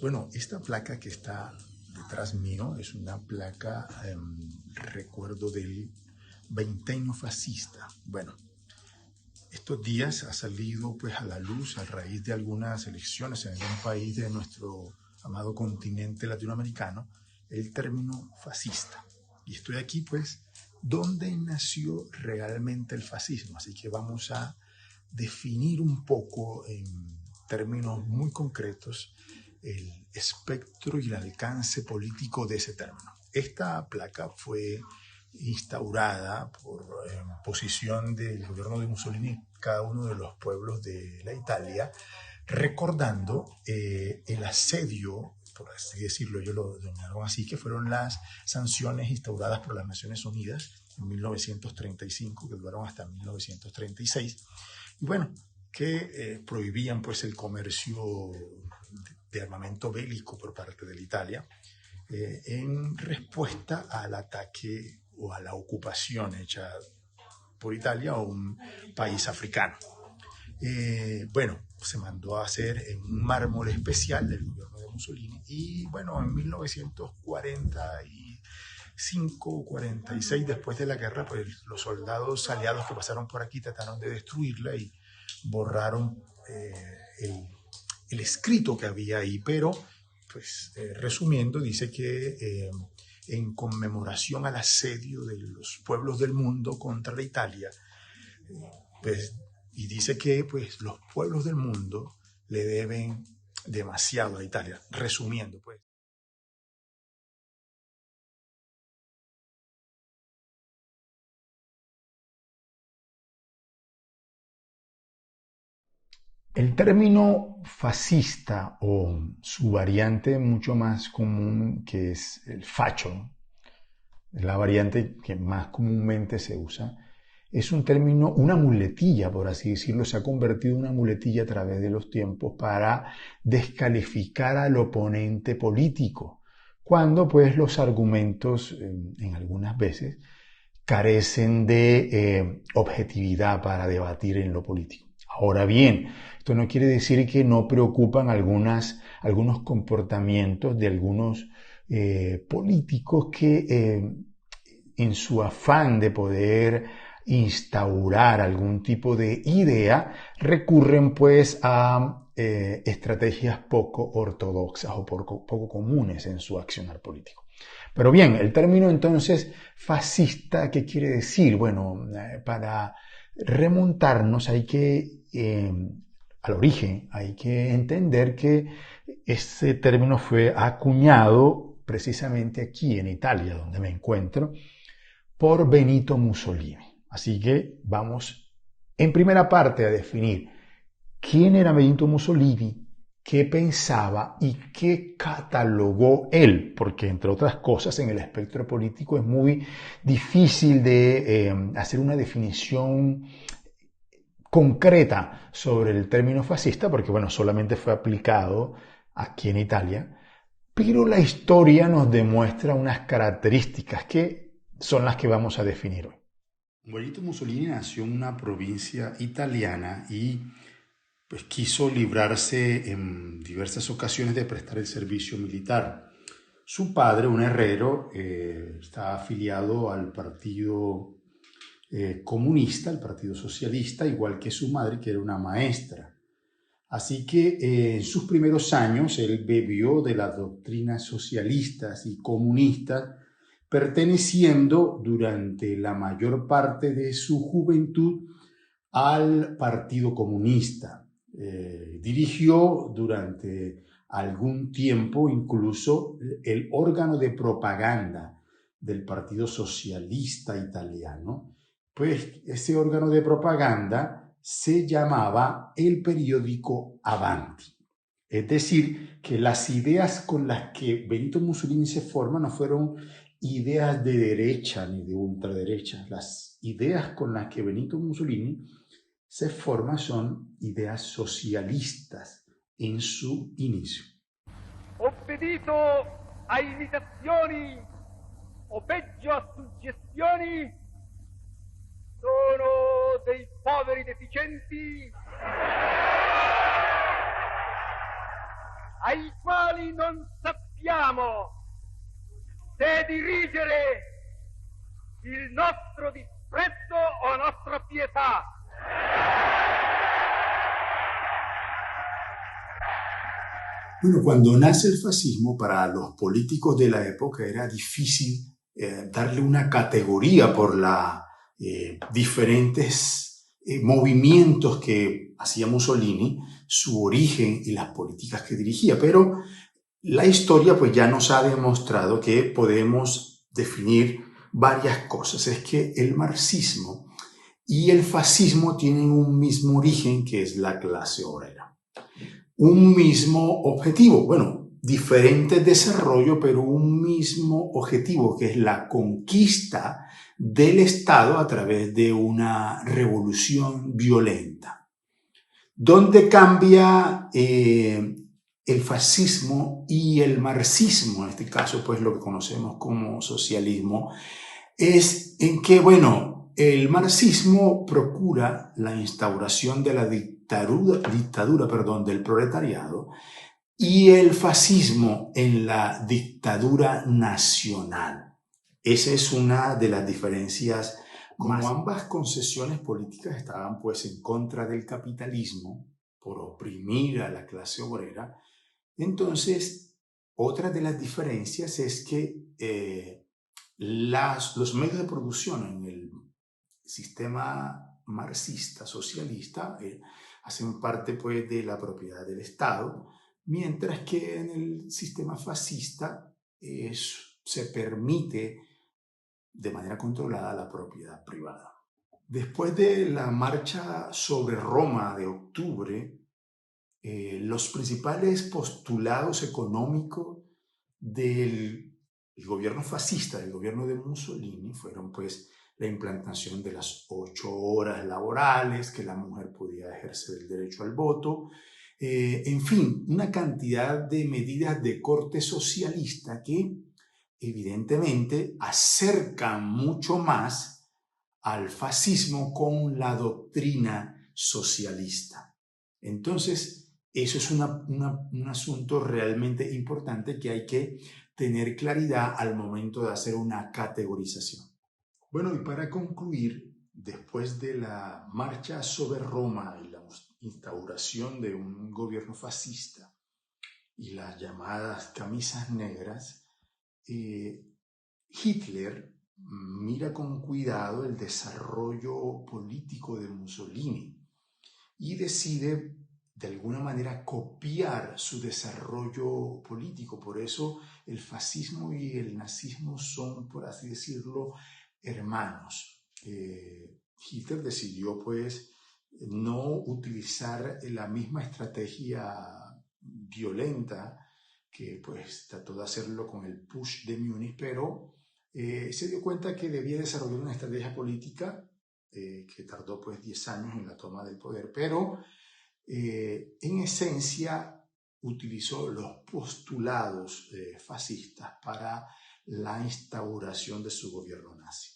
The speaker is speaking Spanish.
Bueno, esta placa que está detrás mío es una placa, recuerdo del veinteño fascista. Bueno, estos días ha salido pues a la luz a raíz de algunas elecciones en un país de nuestro amado continente latinoamericano el término fascista. Y estoy aquí pues donde nació realmente el fascismo. Así que vamos a definir un poco en términos muy concretos el espectro y el alcance político de ese término. Esta placa fue instaurada por posición del gobierno de Mussolini en cada uno de los pueblos de la Italia, recordando el asedio, por así decirlo, ellos lo denominaron así, que fueron las sanciones instauradas por las Naciones Unidas en 1935, que duraron hasta 1936, y bueno, que prohibían pues el comercio de armamento bélico por parte de la Italia, en respuesta al ataque o a la ocupación hecha por Italia a un país africano. Bueno, se mandó a hacer en un mármol especial del gobierno de Mussolini y bueno, en 1945 o 46 después de la guerra, pues los soldados aliados que pasaron por aquí trataron de destruirla y borraron el escrito que había ahí, pero pues resumiendo, dice que en conmemoración al asedio de los pueblos del mundo contra la Italia, pues, y dice que pues los pueblos del mundo le deben demasiado a Italia, resumiendo pues. El término fascista o su variante mucho más común, que es el facho, la variante que más comúnmente se usa, es un término, una muletilla, por así decirlo, se ha convertido en una muletilla a través de los tiempos para descalificar al oponente político, cuando pues los argumentos en algunas veces carecen de objetividad para debatir en lo político. Ahora bien, esto no quiere decir que no preocupan algunos comportamientos de algunos políticos que en su afán de poder instaurar algún tipo de idea recurren pues a estrategias poco ortodoxas o poco comunes en su accionar político. Pero bien, el término entonces fascista, ¿qué quiere decir? Bueno, para remontarnos hay que, al origen, hay que entender que este término fue acuñado precisamente aquí en Italia, donde me encuentro, por Benito Mussolini. Así que vamos en primera parte a definir quién era Benito Mussolini, qué pensaba y qué catalogó él, porque entre otras cosas en el espectro político es muy difícil de hacer una definición concreta sobre el término fascista, porque bueno, solamente fue aplicado aquí en Italia, pero la historia nos demuestra unas características que son las que vamos a definir hoy. Benito Mussolini nació en una provincia italiana y pues quiso librarse en diversas ocasiones de prestar el servicio militar. Su padre, un herrero, está afiliado al partido comunista, al partido socialista, igual que su madre, que era una maestra. Así que en sus primeros años él bebió de las doctrinas socialistas y comunistas, perteneciendo durante la mayor parte de su juventud al Partido Comunista. Dirigió durante algún tiempo incluso el órgano de propaganda del Partido Socialista Italiano. Pues ese órgano de propaganda se llamaba el periódico Avanti. Es decir, que las ideas con las que Benito Mussolini se forma no fueron ideas de derecha ni de ultraderecha. Las ideas con las que Benito Mussolini se forma son ideas socialistas en su inicio. Obbedito a imitazioni o peggio a suggestioni, sono dei poveri deficienti ai quali non sappiamo se dirigere il nostro disprezzo o nostra pietà. Bueno, cuando nace el fascismo, para los políticos de la época era difícil darle una categoría por los diferentes movimientos que hacía Mussolini, su origen y las políticas que dirigía. Pero la historia pues ya nos ha demostrado que podemos definir varias cosas. Es que el marxismo y el fascismo tienen un mismo origen, que es la clase obrera. Un mismo objetivo, bueno, diferente desarrollo, pero un mismo objetivo, que es la conquista del Estado a través de una revolución violenta. ¿Dónde cambia el fascismo y el marxismo? En este caso, pues lo que conocemos como socialismo, es en que, bueno, el marxismo procura la instauración de la dictadura del proletariado, y el fascismo en la dictadura nacional. Esa es una de las diferencias. Como ambas concesiones políticas estaban pues en contra del capitalismo por oprimir a la clase obrera, entonces otra de las diferencias es que los medios de producción en el sistema marxista, socialista, hacen parte pues de la propiedad del Estado, mientras que en el sistema fascista se permite de manera controlada la propiedad privada. Después de la marcha sobre Roma de octubre, los principales postulados económicos del gobierno fascista, del gobierno de Mussolini, fueron pues la implantación de las 8 horas laborales, que la mujer podía ejercer el derecho al voto, en fin, una cantidad de medidas de corte socialista que evidentemente acercan mucho más al fascismo con la doctrina socialista. Entonces, eso es un asunto realmente importante que hay que tener claridad al momento de hacer una categorización. Bueno, y para concluir, después de la marcha sobre Roma y la instauración de un gobierno fascista y las llamadas camisas negras, Hitler mira con cuidado el desarrollo político de Mussolini y decide de alguna manera copiar su desarrollo político. Por eso el fascismo y el nazismo son, por así decirlo, hermanos. Hitler decidió pues no utilizar la misma estrategia violenta que pues trató de hacerlo con el Putsch de Múnich, pero se dio cuenta que debía desarrollar una estrategia política que tardó pues 10 años en la toma del poder, pero en esencia utilizó los postulados fascistas para la instauración de su gobierno nazi.